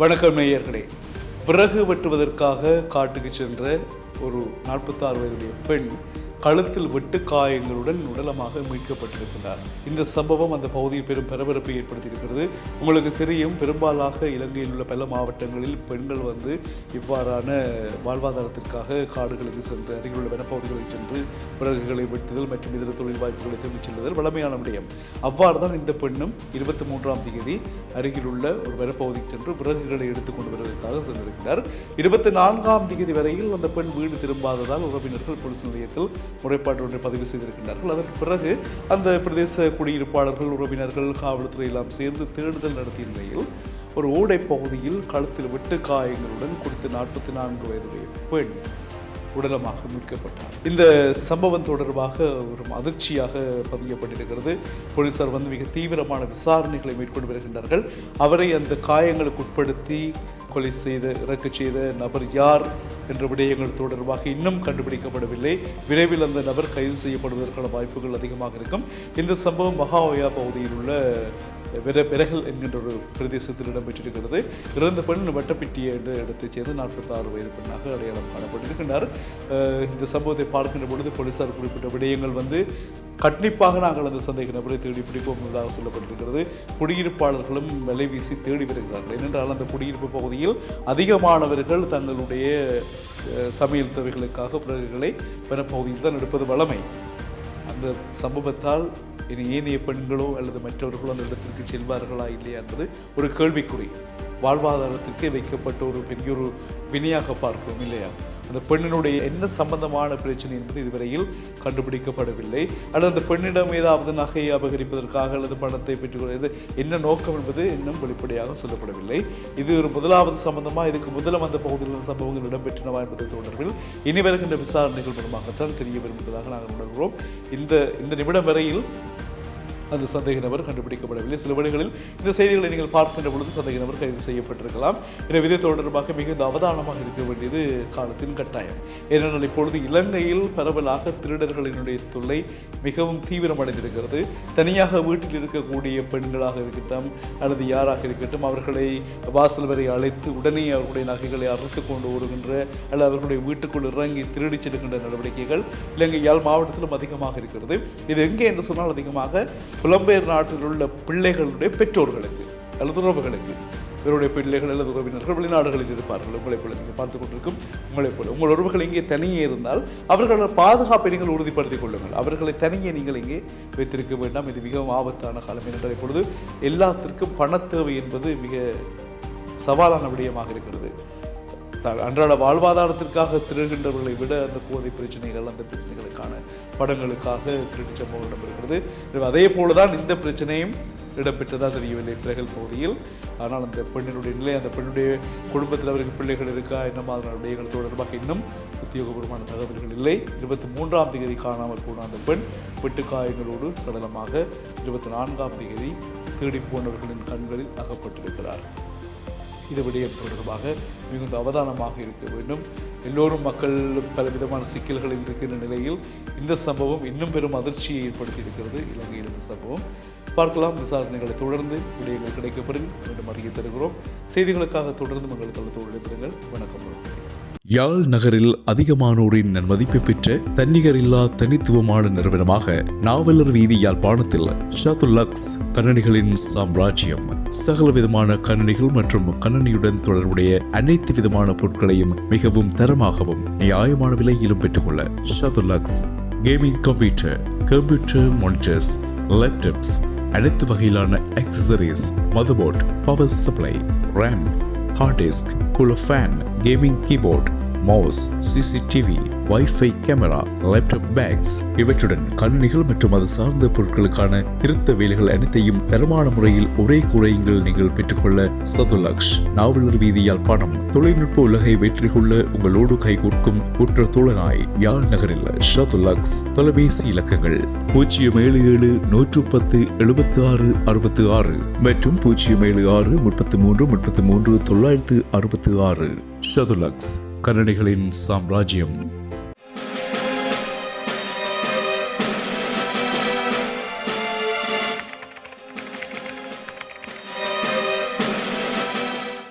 வணக்கம் நேயர்களே. விறகு வெட்டுவதற்காக காட்டுக்கு சென்ற ஒரு 46 வயதுடைய பெண் கழுத்தில் வெட்டு காயங்களுடன் உடலமாக மீட்கப்பட்டிருக்கிறார். இந்த சம்பவம் அந்த பகுதியில் பெரும் பரபரப்பை ஏற்படுத்தியிருக்கிறது. உங்களுக்கு தெரியும், பெரும்பாலாக இலங்கையில் உள்ள பல மாவட்டங்களில் பெண்கள் இவ்வாறான வாழ்வாதாரத்திற்காக காடுகளுக்கு சென்று அருகில் உள்ள வனப்பகுதிகளுக்கு சென்று விறகுகளை வெட்டுதல் மற்றும் இதர தொழில் வாய்ப்புகளை தேடிச் செல்லுதல் வளமையான விடயம். அவ்வாறு தான் இந்த பெண்ணும் 23ஆம் தேதி அருகில் உள்ள ஒரு வனப்பகுதிக்கு சென்று விறகுகளை எடுத்துக்கொண்டு வருவதற்காக சென்றிருக்கிறார். 24ஆம் தேதி வரையில் அந்த பெண் வீடு திரும்பாததால் உறவினர்கள் போலீஸ் நிலையத்தில் முறைப்பாடு ஒன்றை பதிவு செய்திருக்கின்றார்கள். அதற்கு பிறகு அந்த பிரதேச குடியிருப்பாளர்கள், உறவினர்கள், காவல்துறை எல்லாம் சேர்ந்து தேடுதல் நடத்திய நிலையில் ஒரு ஓடை பகுதியில் கழுத்தில் வெட்டு காயங்களுடன் குறித்த 44 வயதுடைய பெண் உடலமாக மீட்கப்பட்டார். இந்த சம்பவம் தொடர்பாக ஒரு அதிர்ச்சியாக பதியப்பட்டிருக்கிறது. போலீசார் மிக தீவிரமான விசாரணைகளை மேற்கொண்டு வருகின்றார்கள். அவரை அந்த காயங்களுக்கு உட்படுத்தி கொலை செய்த, இறக்க செய்த நபர் யார் என்ற விடயங்கள் தொடர்பாக இன்னும் கண்டுபிடிக்கப்படவில்லை. விரைவில் அந்த நபர் கைது செய்யப்படுவதற்கான வாய்ப்புகள் அதிகமாக இருக்கும். இந்த சம்பவம் மகாஓயா பகுதியில் உள்ள விரகல் என்கின்ற ஒரு பிரதேசத்தில் இடம்பெற்றிருக்கிறது. இறந்த பெண் வட்டப்பிட்டிய என்ற இடத்தைச் சேர்ந்து 46 வயது பெண்ணாக அடையாளம் காணப்பட்டிருக்கின்றார். இந்த சம்பவத்தை பார்க்கின்ற பொழுது போலீசார் குறிப்பிட்ட விடயங்கள் கண்டிப்பாக நாங்கள் அந்த சந்தேக நபரை தேடி பிடிப்போம் என்பதாக சொல்லப்பட்டிருக்கிறது. குடியிருப்பாளர்களும் விலை வீசி தேடி வருகிறார்கள். ஏனென்றால் அந்த குடியிருப்பு பகுதியில் அதிகமானவர்கள் தங்களுடைய சமையல் தேவைகளுக்காக பிறகுகளை வனப்பகுதியில் தான் எடுப்பது வழமை. அந்த சம்பவத்தால் இனி ஏனைய பெண்களோ அல்லது மற்றவர்களோ அந்த இடத்திற்கு செல்வார்களா இல்லையா என்பது ஒரு கேள்விக்குறி. வாழ்வாதாரத்திற்கே வைக்கப்பட்ட ஒரு பெரிய ஒரு வினையாக பார்க்கிறோம் இல்லையா? அந்த பெண்ணினுடைய என்ன சம்பந்தமான பிரச்சனை என்பது இதுவரையில் கண்டுபிடிக்கப்படவில்லை. அல்லது அந்த பெண்ணிடம் ஏதாவது நகையை அபகரிப்பதற்காக அல்லது பணத்தை பெற்றுக்கொள்வது என்ன நோக்கம் என்பது இன்னும் வெளிப்படையாக சொல்லப்படவில்லை. இது ஒரு முதலாவது சம்பந்தமாக இதுக்கு முதலும் அந்த பகுதியில் சம்பவங்கள் இடம்பெற்றனவா என்பது தொடர்பில் இனி வருகின்ற விசாரணைகள் மூலமாகத்தான் தெரிய வரும் என்பதாக நாங்கள் உணர்கிறோம். இந்த நிமிடம் வரையில் அந்த சந்தேக நபர் கண்டுபிடிக்கப்படவில்லை. சில வேளைகளில் இந்த செய்திகளை நீங்கள் பார்க்கின்ற பொழுது சந்தேக நபர் கைது செய்யப்பட்டிருக்கலாம். எனவே இது தொடர்பாக மிகுந்த அவதானமாக இருக்க வேண்டியது காலத்தின் கட்டாயம். ஏனென்றால் இப்பொழுது இலங்கையில் பரவலாக திருடர்களினுடைய தொல்லை மிகவும் தீவிரமடைந்திருக்கிறது. தனியாக வீட்டில் இருக்கக்கூடிய பெண்களாக இருக்கட்டும் அல்லது யாராக இருக்கட்டும், அவர்களை வாசல் வரை அழைத்து உடனே அவர்களுடைய நகைகளை அறுத்து கொண்டு ஓடுகின்ற அல்லது அவர்களுடைய வீட்டுக்குள் இறங்கி திருடி செல்கின்ற நடவடிக்கைகள் இலங்கை யாழ் மாவட்டத்திலும் அதிகமாக இருக்கிறது. இது எங்கே என்று சொன்னால் அதிகமாக புலம்பெயர் நாட்டில் உள்ள பிள்ளைகளுடைய பெற்றோர்களுக்கு அல்லது உறவுகளுக்கு, இவருடைய பிள்ளைகள் அல்லது உறவினர்கள் வெளிநாடுகளில் இருப்பார்கள். உங்களைப் போல நீங்கள் பார்த்துக் கொண்டிருக்கும் உங்களைப் போல உங்கள் உறவுகள் இங்கே தனியே இருந்தால் அவர்களோட பாதுகாப்பை நீங்கள் உறுதிப்படுத்திக் கொள்ளுங்கள். அவர்களை தனியே நீங்கள் இங்கே வைத்திருக்க வேண்டாம். இது மிகவும் ஆபத்தான காலம். என்றால் இப்பொழுது எல்லாத்திற்கும் பண தேவை என்பது மிக சவாலான விடயமாக இருக்கிறது. அன்றாட வாழ்வாதாரத்திற்காக திருடுகின்றவர்களை விட அந்த போதை பிரச்சனைகள், அந்த பிரச்சனைகளுக்கான படங்களுக்காக திருட்டு சம்பவம் இடம்பெறுகிறது. அதே போலதான் இந்த பிரச்சனையும் இடம்பெற்றதாக தெரியவில்லை விரகல் பகுதியில். ஆனால் அந்த பெண்ணினுடைய நிலை, அந்த பெண்ணுடைய குடும்பத்தில் அவருக்கு பிள்ளைகள் இருக்கா, என்ன மாதிரியான விடயங்கள் தொடர்பாக இன்னும் உத்தியோகபூர்வமான தகவல்கள் இல்லை. 23ஆம் தேதி காணாமல் போன அந்த பெண் வெட்டுக்காயங்களோடு சடலமாக 24ஆம் தேதி தேடி போனவர்களின் கண்களில் அகப்பட்டிருக்கிறார். இந்த விடயம் தொடர்பாக மிகுந்த அவதானமாக இருக்க வேண்டும். எல்லோரும் மக்கள் பலவிதமான சிக்கல்களில் இருக்கின்ற நிலையில் இந்த சம்பவம் இன்னும் பெரும் அதிர்ச்சியை ஏற்படுத்தி இருக்கிறது. இலங்கையில் இந்த சம்பவம் பார்க்கலாம். விசாரணைகளை தொடர்ந்து விடயங்கள் கிடைக்கப்படும் மீண்டும் அறிய தருகிறோம். செய்திகளுக்காக தொடர்ந்து மக்கள் தளத்தோடு இணைந்திருங்கள். வணக்கம். யாழ் நகரில் அதிகமானோரின் நன்மதிப்பை பெற்ற தன்னிகரில்லா தனித்துவமான நிறுவனமாக நாவலர் வீதி யாழ்ப்பாணத்தில் ஷாதுல்லக்ஸ் கணனிகளின் சாம்ராஜ்யம். சகல விதமான கணனிகள் மற்றும் கணனியுடன் தொடர்புடைய அனைத்து விதமான பொருட்களையும் மிகவும் தரமாகவும் நியாயமான விலையிலும் பெற்றுக்கொள்ள ஷாதுல்லக்ஸ் கேமிங் கம்ப்யூட்டர் மானிட்டர்ஸ், லேப்டாப்ஸ், அனைத்து வகையிலான accessories, motherboard, power supply, RAM, hard disk, cooler fan, gaming keyboard, mouse, CCTV, wifi camera, laptop packs இவற்றுடன் கணினிகள் மற்றும் அது சார்ந்த பொருட்களுக்கான திருத்த வேலைகள் அனைத்தையும் தரமான முறையில் ஒரே கூரையில் நீங்கள் பெற்றுக்கொள்ள சதுல்லக்ஸ் நாவலர் வீதி யாழ்ப்பாணம். தொழில்நுட்ப உலகை வெற்றி கொள்ள உங்களோடு கைகோர்க்கும் உற்ற தோழனாய் யாழ் நகரில் சதுல்லக்ஸ். தொலைபேசி இலக்கங்கள் 077 110 76 66 மற்றும் 076 33 33 966. சதுல்லக்ஸ் கணனிகளின் சாம்ராஜ்யம்.